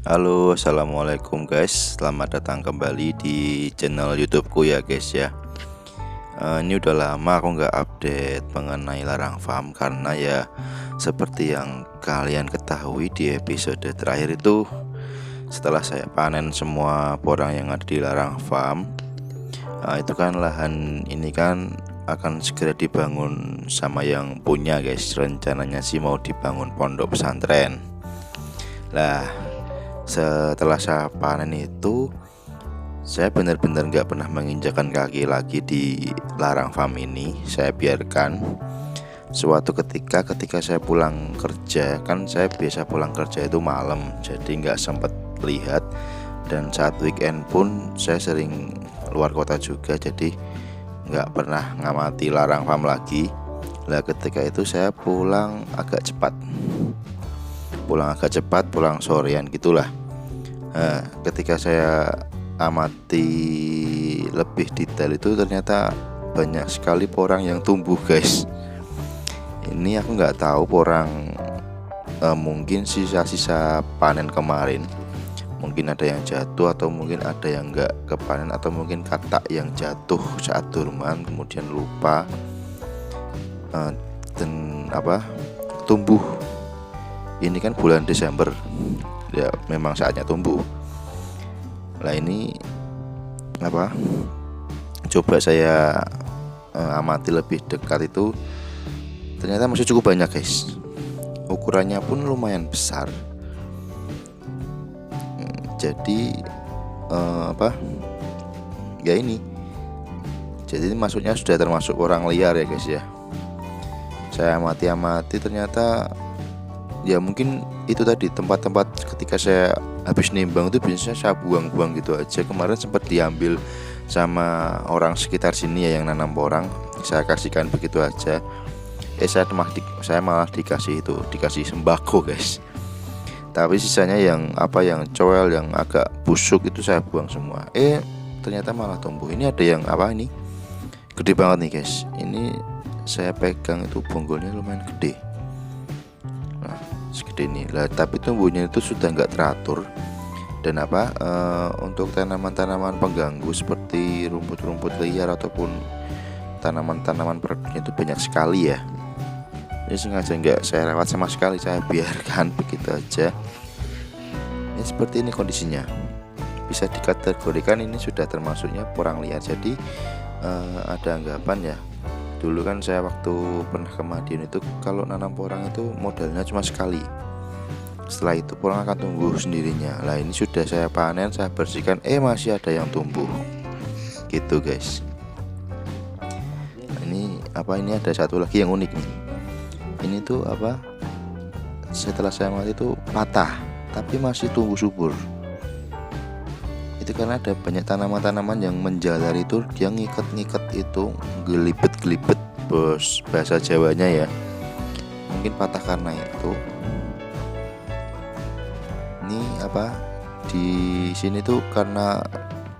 Halo, assalamualaikum guys. Selamat datang kembali di channel YouTubeku ya guys ya. Ini udah lama aku nggak update mengenai larang farm karena ya seperti yang kalian ketahui di episode terakhir itu, setelah saya panen semua porang yang ada di larang farm, itu kan lahan ini kan akan segera dibangun sama yang punya guys. Rencananya sih mau dibangun pondok pesantren. Lah, setelah saya panen itu, saya benar-benar nggak pernah menginjakan kaki lagi di larang farm ini. Saya biarkan. Suatu ketika saya pulang kerja, kan saya biasa pulang kerja itu malam, jadi nggak sempat lihat. Dan saat weekend pun saya sering luar kota juga, jadi nggak pernah ngamati larang farm lagi. Lah ketika itu saya pulang agak cepat, pulang sorean gitulah. Nah, ketika saya amati lebih detail itu ternyata banyak sekali porang yang tumbuh guys. Ini aku nggak tahu porang, mungkin sisa-sisa panen kemarin. Mungkin ada yang jatuh atau mungkin ada yang nggak kepanen, atau mungkin katak yang jatuh saat turman kemudian lupa dan tumbuh. Ini kan bulan Desember, ya memang saatnya tumbuh. Lah ini coba saya amati lebih dekat itu, ternyata masih cukup banyak guys. Ukurannya pun lumayan besar. Jadi ya ini. Jadi maksudnya sudah termasuk orang liar ya guys ya. Saya amati ternyata ya mungkin itu tadi tempat-tempat ketika saya habis nimbang itu biasanya saya buang-buang gitu aja. Kemarin sempat diambil sama orang sekitar sini ya yang nanam porang, saya kasihkan begitu aja. Saya malah dikasih sembako guys. Tapi sisanya yang cowel, yang agak busuk itu saya buang semua. Ternyata malah tumbuh. Ini ada yang ini gede banget nih guys. Ini saya pegang itu bonggolnya lumayan gede. Segede ini lah, tapi tumbuhnya itu sudah nggak teratur. Dan untuk tanaman-tanaman pengganggu seperti rumput-rumput liar ataupun tanaman-tanaman produknya itu banyak sekali ya. Ini sengaja nggak saya rawat sama sekali, saya biarkan begitu aja. Ini seperti ini kondisinya. Bisa dikategorikan ini sudah termasuknya porang liar. Jadi ada anggapan ya, dulu kan saya waktu pernah ke Madiun itu kalau nanam porang itu modalnya cuma sekali. Setelah itu porang akan tumbuh sendirinya. Lah ini sudah saya panen, saya bersihkan, masih ada yang tumbuh. Gitu guys. Nah, ini ada satu lagi yang unik nih. Ini tuh setelah saya mati itu patah, tapi masih tumbuh subur. Itu karena ada banyak tanaman-tanaman yang menjalar itu, dia ngikat itu, gelibet bos bahasa Jawanya ya. Mungkin patah karena itu. Ini di sini tuh karena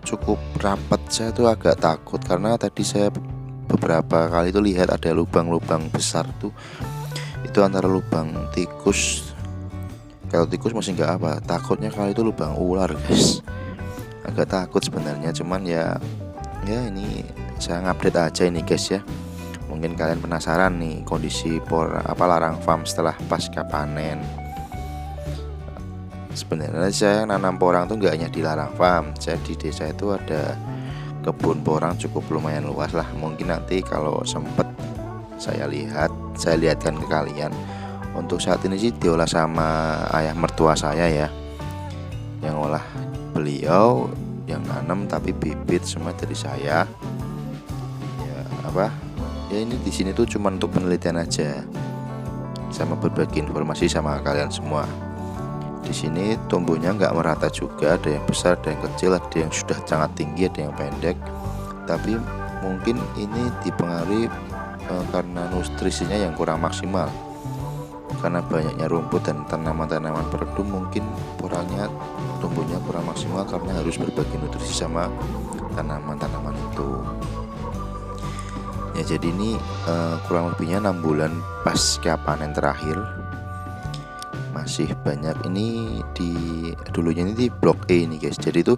cukup rapat, saya tuh agak takut karena tadi saya beberapa kali tuh lihat ada lubang-lubang besar tuh. Itu antara lubang tikus. Kalau tikus masih nggak takutnya kalau itu lubang ular guys. Agak takut sebenarnya, cuman ya ini saya ngupdate aja ini guys ya. Mungkin kalian penasaran nih kondisi larang farm setelah pasca panen. Sebenarnya saya nanam porang tuh nggak hanya di larang farm. Saya di desa itu ada kebun porang cukup lumayan luas lah. Mungkin nanti kalau sempet saya lihatkan ke kalian. Untuk saat ini sih diolah sama ayah mertua saya ya, yang olah beliau, yang nanam, tapi bibit semua dari saya. Ya ini di sini tuh cuma untuk penelitian aja, sama berbagi informasi sama kalian semua. Di sini tumbuhnya nggak merata juga, ada yang besar, ada yang kecil, ada yang sudah sangat tinggi, ada yang pendek. Tapi mungkin ini dipengaruhi karena nutrisinya yang kurang maksimal. Karena banyaknya rumput dan tanaman-tanaman peredup, mungkin porangnya tumbuhnya kurang maksimal karena harus berbagi nutrisi sama tanaman-tanaman itu. Ya jadi ini kurang lebihnya 6 bulan pasca panen terakhir. masih banyak. Ini di dulunya ini di blok E ini guys. Jadi itu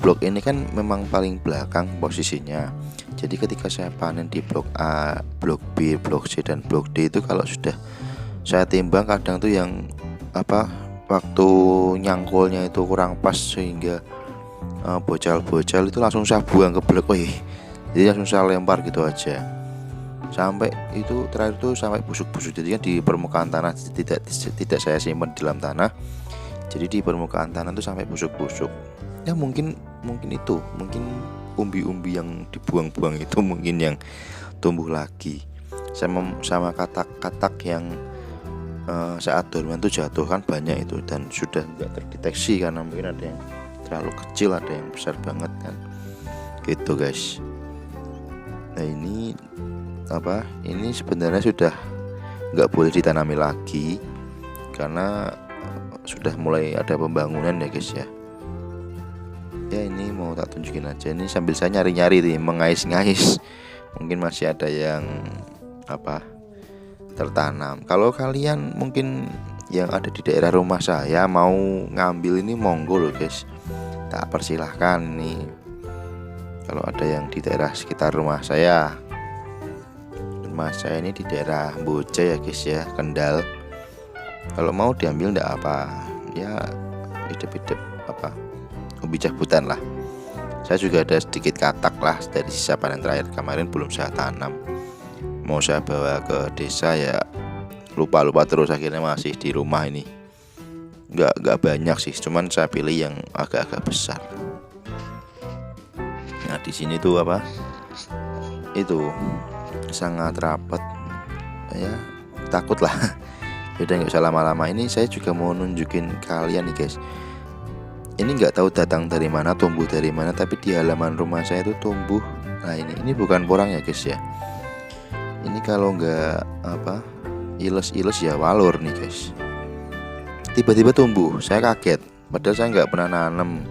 blok E ini kan memang paling belakang posisinya. Jadi ketika saya panen di blok A, blok B, blok C dan blok D itu kalau sudah saya timbang kadang tuh yang waktu nyangkulnya itu kurang pas sehingga bocal-bocal itu langsung saya buang ke blok E. Jadi langsung saya lempar gitu aja. Sampai itu terakhir itu sampai busuk-busuk. Jadi kan di permukaan tanah tidak saya simpan di dalam tanah. Jadi di permukaan tanah itu sampai busuk-busuk. Ya mungkin itu, mungkin umbi-umbi yang dibuang-buang itu mungkin yang tumbuh lagi. Sama katak-katak yang saat dorman itu jatuh kan banyak itu dan sudah nggak terdeteksi karena mungkin ada yang terlalu kecil, ada yang besar banget kan. Gitu guys. Nah ini sebenarnya sudah nggak boleh ditanami lagi karena sudah mulai ada pembangunan ya guys ya. Ya ini mau tak tunjukin aja, ini sambil saya nyari-nyari nih, mengais-ngais mungkin masih ada yang tertanam. Kalau kalian mungkin yang ada di daerah rumah saya mau ngambil ini monggo loh guys, tak persilahkan nih. Kalau ada yang di daerah sekitar rumah saya ini di daerah Boja ya guys ya, Kendal. Kalau mau diambil enggak apa ya, hidup-hidup ubi cabutan lah. Saya juga ada sedikit katak lah dari sisa panen terakhir kemarin, belum saya tanam. Mau saya bawa ke desa ya lupa terus, akhirnya masih di rumah ini. Enggak banyak sih, cuman saya pilih yang agak-agak besar. Nah di sini tuh itu sangat rapat ya, takut lah. Udah nggak usah lama-lama. Ini saya juga mau nunjukin kalian nih guys, ini nggak tahu datang dari mana, tumbuh dari mana, tapi di halaman rumah saya itu tumbuh. Nah ini bukan porang ya guys ya, ini kalau nggak iles ya walur nih guys. Tiba-tiba tumbuh, saya kaget, padahal saya nggak pernah nanam,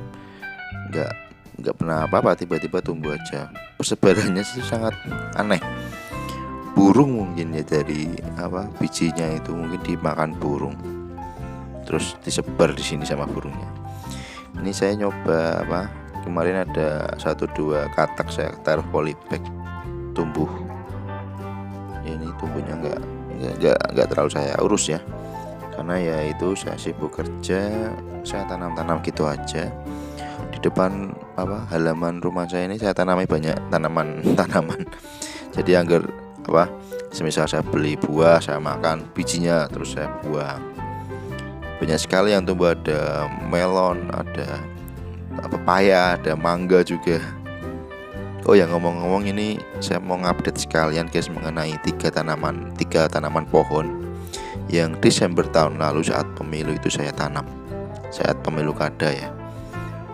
nggak pernah tiba-tiba tumbuh aja. Persebarannya sih sangat aneh. Burung mungkin ya, dari bijinya itu mungkin dimakan burung terus disebar di sini sama burungnya. Ini saya nyoba kemarin ada 1-2 katak saya taruh polybag, tumbuh. Ini tumbuhnya nggak terlalu saya urus ya, karena ya itu saya sibuk kerja, saya tanam gitu aja. Di depan halaman rumah saya ini saya tanami banyak tanaman. Jadi agar semisal saya beli buah, saya makan bijinya terus saya buang. Banyak sekali yang tumbuh, ada melon, ada pepaya, ada mangga juga. Oh ya, ngomong-ngomong ini saya mau ngupdate sekalian guys mengenai tiga tanaman pohon yang Desember tahun lalu saat pemilu itu saya tanam. Saat pemilu kada ya.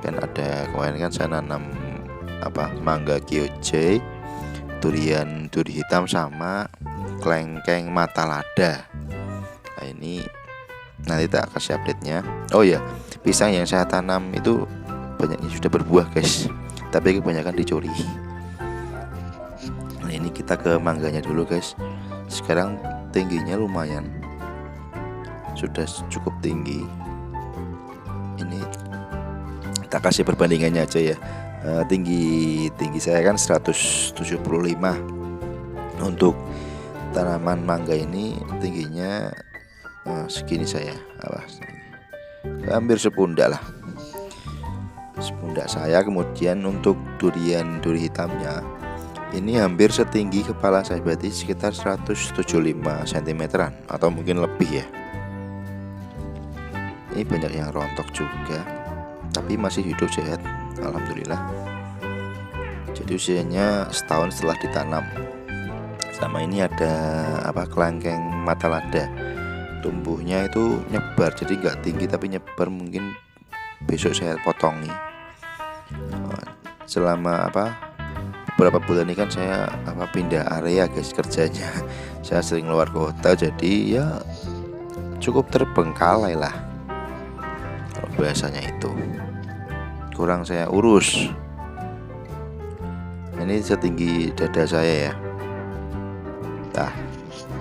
Kan ada kemarin kan saya nanam mangga Kyoje, durian duri hitam sama kelengkeng mata lada. Nah ini nanti tak kasih update-nya. Oh ya, pisang yang saya tanam itu banyaknya sudah berbuah guys, tapi kebanyakan dicuri. Nah ini kita ke mangganya dulu guys. Sekarang tingginya lumayan, sudah cukup tinggi. Ini kita kasih perbandingannya aja ya. Tinggi saya kan 175. Untuk tanaman mangga ini tingginya segini saya, hampir sepundak lah, sepundak saya. Kemudian untuk durian duri hitamnya ini hampir setinggi kepala saya, berarti sekitar 175 cm atau mungkin lebih ya. Ini banyak yang rontok juga, tapi masih hidup sehat, alhamdulillah. Jadi usianya setahun setelah ditanam. Sama ini ada kelengkeng mata lada, tumbuhnya itu nyebar, jadi nggak tinggi tapi nyebar. Mungkin besok saya potongi. Selama beberapa bulan ini kan saya pindah area guys kerjanya. Saya sering keluar kota, jadi ya cukup terbengkalai lah kalau bahasanya itu. Kurang saya urus. Ini setinggi dada saya ya. Nah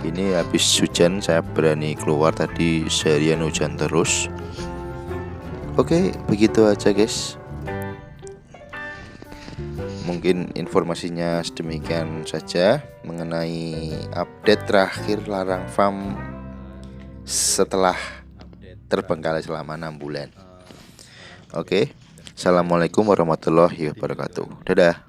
Ini habis hujan saya berani keluar, tadi seharian hujan terus. Oke, begitu aja guys. Mungkin informasinya sedemikian saja mengenai update terakhir larang farm setelah terbengkalai selama 6 bulan. Oke, assalamualaikum warahmatullahi wabarakatuh. Dadah.